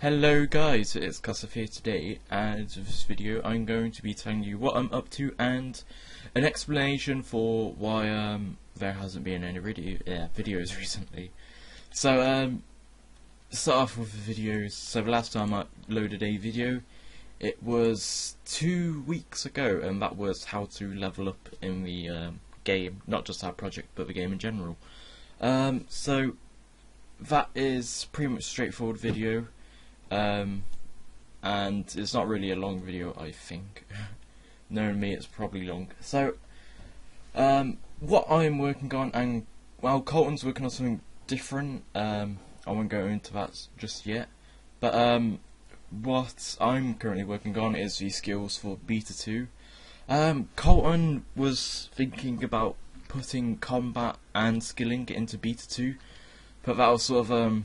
Hello guys, it's Kasaf here today, and in this video I'm going to be telling you what I'm up to and an explanation for why there hasn't been any videos recently. So to start off with the videos, so the last time I loaded a video it was 2 weeks ago, and that was how to level up in the game, not just our project but the game in general. So that is pretty much a straightforward video. And it's not really a long video, I think. Knowing me, it's probably long. So, what I'm working on, and well, Colton's working on something different. I won't go into that just yet. But what I'm currently working on is the skills for Beta 2. Colton was thinking about putting combat and skilling into Beta 2, but that was sort of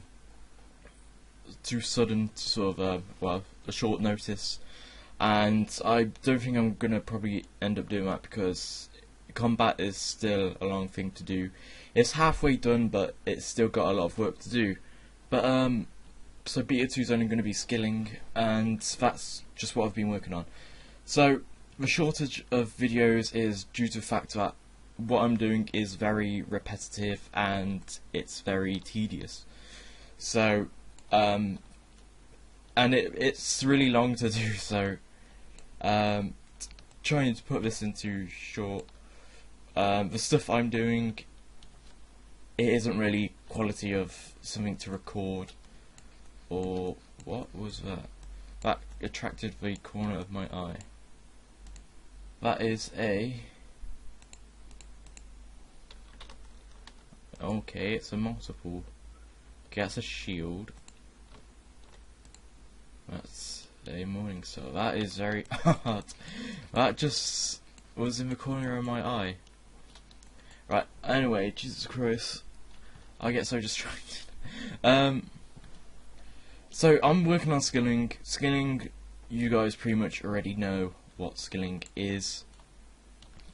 too sudden to sort of well, a short notice, and I don't think I'm gonna probably end up doing that because combat is still a long thing to do. It's halfway done, but it's still got a lot of work to do. But so Beta 2 is only going to be skilling, and that's just what I've been working on. So the shortage of videos is due to the fact that what I'm doing is very repetitive and it's very tedious. So and it's really long to do, so trying to put this into short. The stuff I'm doing, it isn't really quality of something to record. Or what was that? That attracted the corner of my eye. That is a... okay, it's a multiple. Okay, that's a shield. That's a morning star. That is very hard. That just was in the corner of my eye. Right, anyway, Jesus Christ. I get so distracted. So I'm working on skilling. Skilling, you guys pretty much already know what skilling is.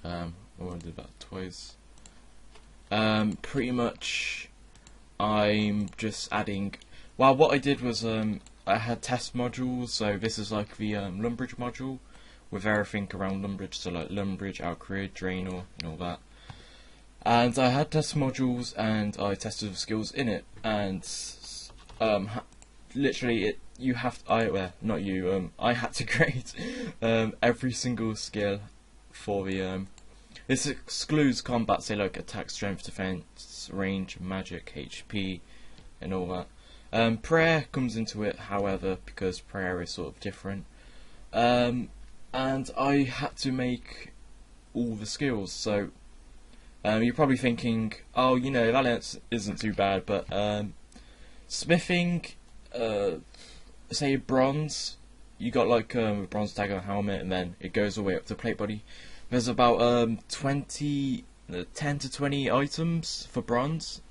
I want to do that twice. Pretty much I'm just adding, well, what I did was I had test modules, so this is like the Lumbridge module with everything around Lumbridge, so like Lumbridge, Alcrid, Gielinor and all that. And I had test modules and I tested the skills in it, and literally you have to, not you, I had to create every single skill for the this excludes combat, say like attack, strength, defense, range, magic, HP and all that. Prayer comes into it, however, because prayer is sort of different. And I had to make all the skills, so you're probably thinking, oh, you know, that isn't too bad, but smithing, say bronze, you got like a bronze tag on a helmet, and then it goes all the way up to plate body. There's about 10 to 20 items for bronze.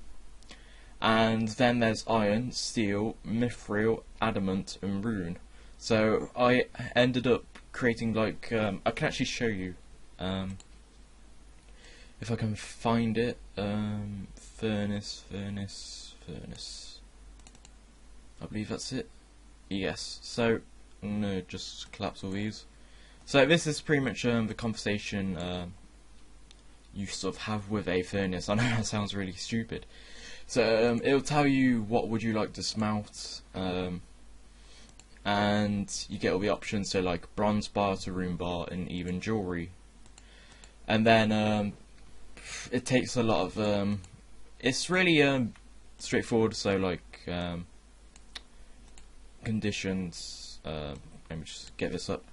And then there's iron, steel, mithril, adamant and rune. So I ended up creating like, I can actually show you if I can find it. Furnace. I believe that's it. Yes. So I'm gonna just collapse all these. So this is pretty much the conversation you sort of have with a furnace. I know that sounds really stupid. So it'll tell you what would you like to smelt, and you get all the options, so like bronze bar to rune bar and even jewelry. And then it takes a lot of it's really straightforward, so like conditions, let me just get this up.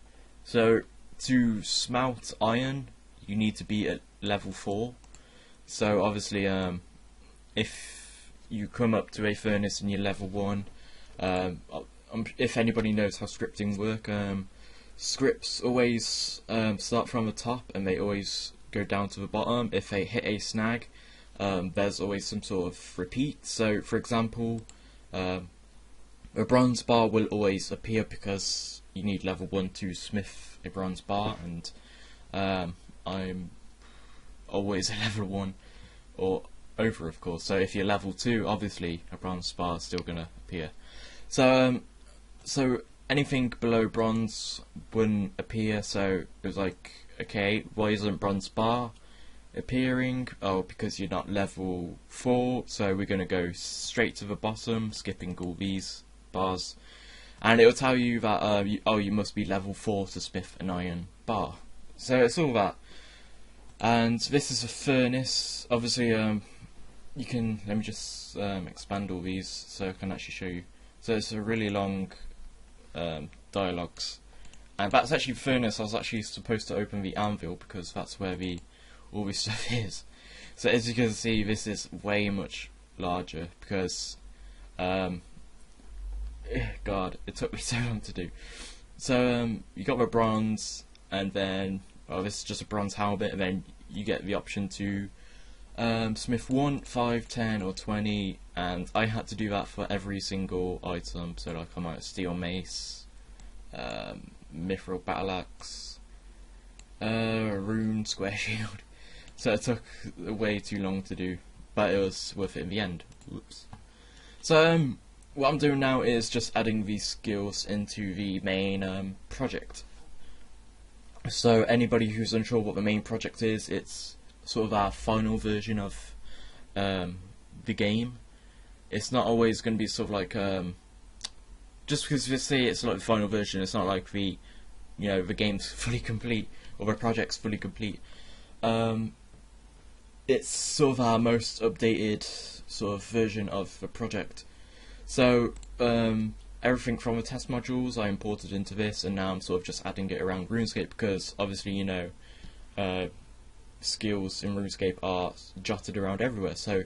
So to smelt iron you need to be at level 4, so obviously if you come up to a furnace and you're level 1, if anybody knows how scripting work, scripts always start from the top and they always go down to the bottom. If they hit a snag, there's always some sort of repeat. So for example, a bronze bar will always appear because you need level 1 to smith a bronze bar, and I'm always a level 1 or over, of course. So if you're level 2, obviously a bronze bar is still gonna appear. So so anything below bronze wouldn't appear, so it was like, okay, why isn't bronze bar appearing? Oh, because you're not level 4, so we're going to go straight to the bottom, skipping all these bars, and it will tell you that you must be level 4 to smith an iron bar. So it's all that. And this is a furnace. Obviously, you can, let me just expand all these so I can actually show you. So it's a really long dialogues, and that's actually the furnace. I was actually supposed to open the anvil because that's where all this stuff is. So as you can see, this is way much larger because God, it took me so long to do. So you got the bronze, and then this is just a bronze halberd, and then you get the option to smith 1, 5, 10 or 20, and I had to do that for every single item. So like I might have steel mace, mithril battle axe, rune square shield. So it took way too long to do, but it was worth it in the end. Whoops. So what I'm doing now is just adding these skills into the main project. So anybody who's unsure what the main project is, it's sort of our final version of the game. It's not always going to be sort of like just because we say it's like the final version, it's not like the game's fully complete or the project's fully complete. It's sort of our most updated sort of version of the project. So everything from the test modules I imported into this, and now I'm sort of just adding it around Runescape because obviously skills in Runescape are jotted around everywhere. So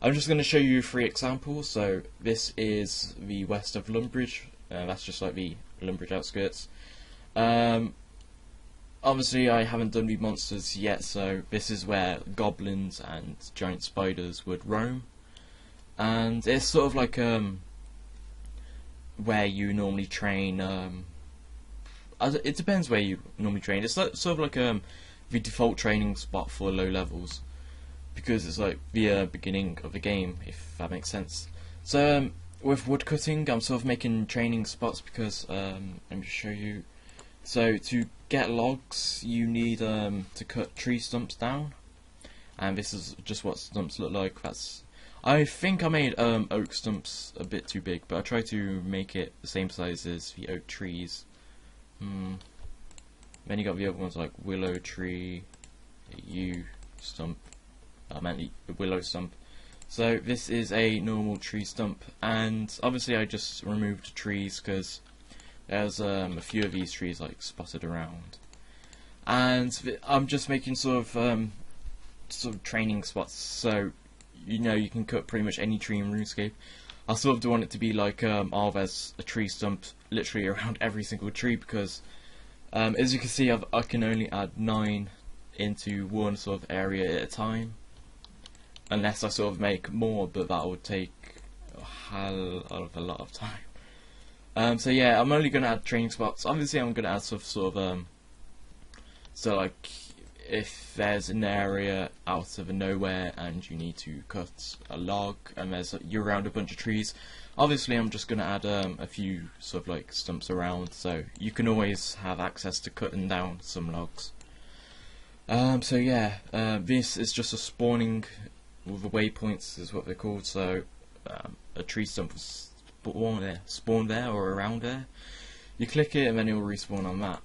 I'm just going to show you 3 examples. So this is the west of Lumbridge, that's just like the Lumbridge outskirts. Obviously I haven't done the monsters yet, so this is where goblins and giant spiders would roam, and it's sort of like where you normally train. It depends where you normally train. It's like, sort of like the default training spot for low levels, because it's like the beginning of the game, if that makes sense. So with woodcutting, I'm sort of making training spots because let me just show you. So to get logs, you need to cut tree stumps down, and this is just what stumps look like. I think I made oak stumps a bit too big, but I tried to make it the same size as the oak trees. Then you got the other ones like willow tree, yew stump. I meant a willow stump. So this is a normal tree stump, and obviously I just removed trees because there's a few of these trees like spotted around, and I'm just making sort of training spots. So you can cut pretty much any tree in RuneScape. I sort of do want it to be like there's a tree stump literally around every single tree, because as you can see, I can only add 9 into one sort of area at a time, unless I sort of make more, but that would take a hell of a lot of time. So yeah, I'm only going to add training spots. Obviously I'm going to add sort of so like if there's an area out of nowhere and you need to cut a log and you're around a bunch of trees, obviously I'm just going to add a few sort of like stumps around, so you can always have access to cutting down some logs. So yeah, this is just a spawning with the waypoints is what they're called. So a tree stump was spawn there or around there. You click it and then it will respawn on that.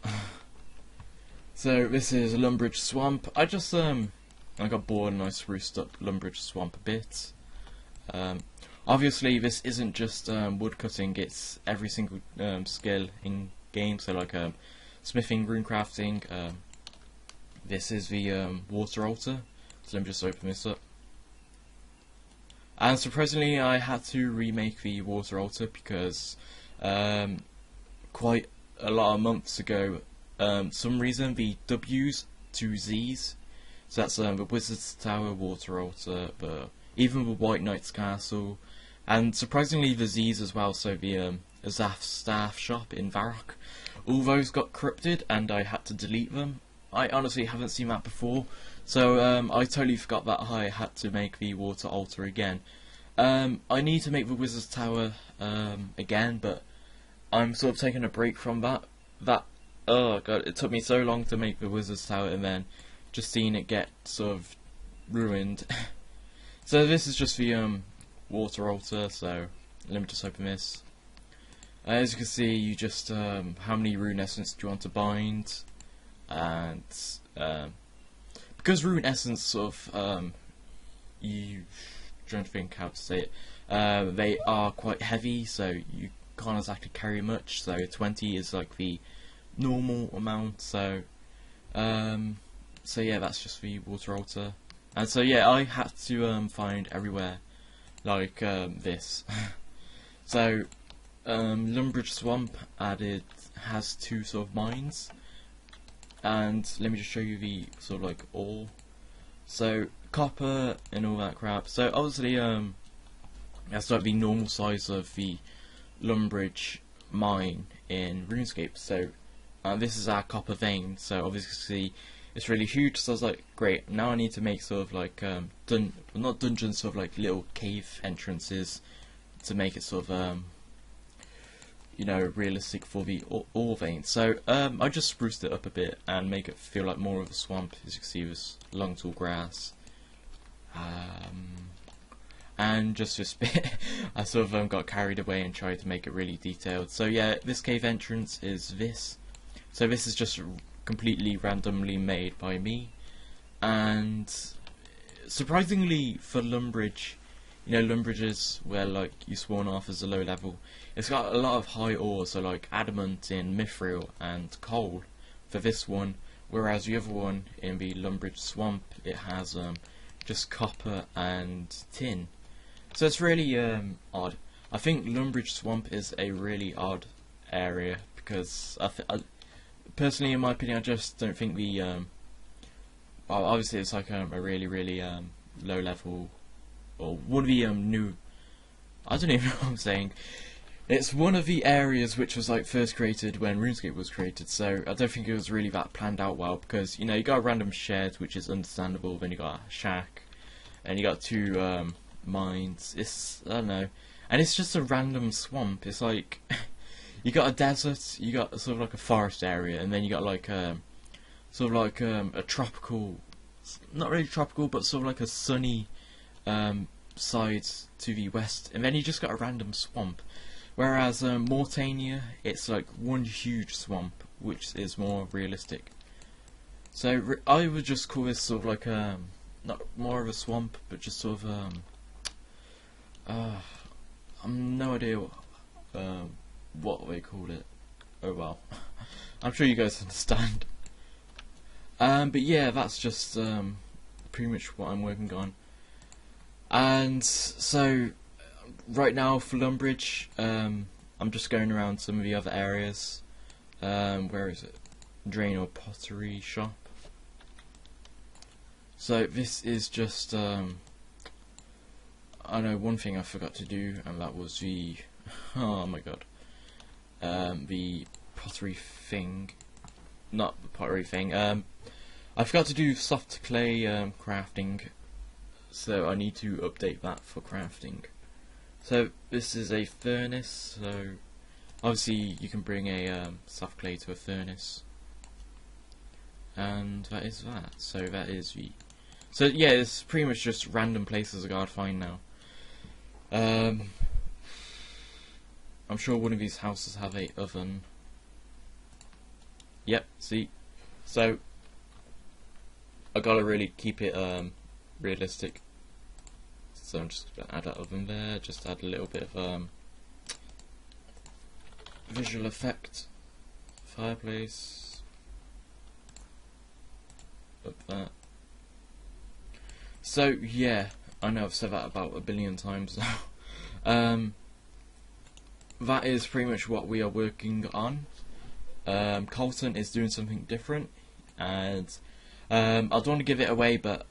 So this is Lumbridge Swamp. I got bored and I spruced up Lumbridge Swamp a bit. Obviously this isn't just wood cutting, it's every single skill in game. So like smithing, rune crafting. This is the water altar. So let me just open this up. And surprisingly, I had to remake the water altar because quite a lot of months ago, some reason the W's to Z's, so that's the Wizard's Tower, water altar, even the White Knight's Castle, and surprisingly the Z's as well. So the Azaf's Staff shop in Varrock, all those got corrupted and I had to delete them. I honestly haven't seen that before. So I totally forgot that I had to make the water altar again. I need to make the Wizard's Tower again, but I'm sort of taking a break from that. Oh god, it took me so long to make the Wizard's Tower, and then just seeing it get sort of ruined. So this is just the water altar. So let me just open this. As you can see, you just how many rune essence do you want to bind, and because rune essence sort of you trying to think how to say it. They are quite heavy, so you can't exactly carry much. So 20 is like the normal amount. So yeah, that's just the water altar. And so yeah, I had to find everywhere like this. So Lumbridge Swamp has 2 sort of mines, and let me just show you the sort of like ore. So copper and all that crap. So obviously that's like the normal size of the Lumbridge mine in Runescape. So this is our copper vein. So obviously it's really huge. So I was like, great. Now I need to make sort of like not dungeons, sort of like little cave entrances to make it sort of you know, realistic for the ore vein. So I just spruced it up a bit and make it feel like more of a swamp. As you can see, with long tall grass. And just this bit, I sort of got carried away and tried to make it really detailed. So yeah, this cave entrance is this. So this is just completely randomly made by me, and surprisingly for Lumbridge, you know, Lumbridges where like you spawn off as a low level, it's got a lot of high ore, so like adamant in mithril and coal for this one, whereas the other one in the Lumbridge Swamp, it has just copper and tin. So it's really odd. I think Lumbridge Swamp is a really odd area because personally, in my opinion, I just don't think the well, obviously it's like a really low level, or one of the new. I don't even know what I'm saying. It's one of the areas which was like first created when RuneScape was created, so I don't think it was really that planned out well, because you know, you got a random shed, which is understandable, then you got a shack, and you got 2 mines. It's, I don't know, and it's just a random swamp. It's like you got a desert, you got sort of like a forest area, and then you got like sort of like a tropical, not really tropical, but sort of like a sunny side to the west, and then you just got a random swamp. Whereas Mortania, it's like one huge swamp, which is more realistic. So I would just call this sort of like not more of a swamp, but just sort of I'm no idea what they called it. Oh well, I'm sure you guys understand. But yeah, that's just pretty much what I'm working on. And so right now for Lumbridge, I'm just going around some of the other areas. Where is it? Gielinor pottery shop. So this is just I know one thing I forgot to do, and that was the oh my god, the pottery thing. Not the pottery thing. I forgot to do soft clay crafting, so I need to update that for crafting. So this is a furnace, so obviously you can bring a soft clay to a furnace, and that is that. So that is the. So yeah, it's pretty much just random places I gotta find now. I'm sure one of these houses have a oven. Yep, see, so I gotta really keep it realistic. So I'm just gonna add that oven there, just add a little bit of visual effect, fireplace, up that. So yeah, I know I've said that about 1 billion times now. That is pretty much what we are working on. Colton is doing something different, and I don't want to give it away, but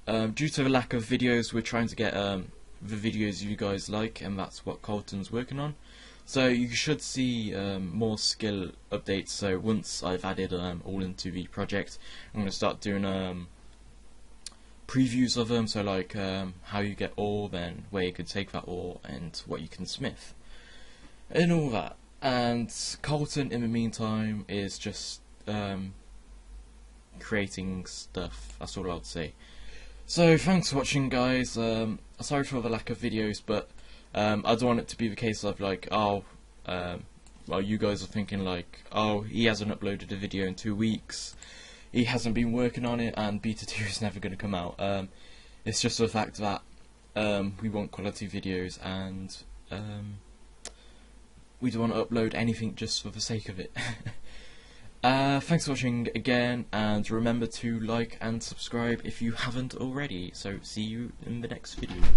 due to the lack of videos, we're trying to get the videos you guys like, and that's what Colton's working on. So you should see more skill updates. So once I've added all into the project, I'm going to start doing previews of them. So like how you get ore, then where you can take that ore, and what you can smith, and all that. And Colton, in the meantime, is just creating stuff. That's all I would say. So thanks for watching, guys. Sorry for the lack of videos, but I don't want it to be the case of like, oh, well, you guys are thinking like, oh, he hasn't uploaded a video in 2 weeks, he hasn't been working on it, and Beta 2 is never going to come out. It's just the fact that we want quality videos, and we don't want to upload anything just for the sake of it. Thanks for watching again, and remember to like and subscribe if you haven't already. So see you in the next video.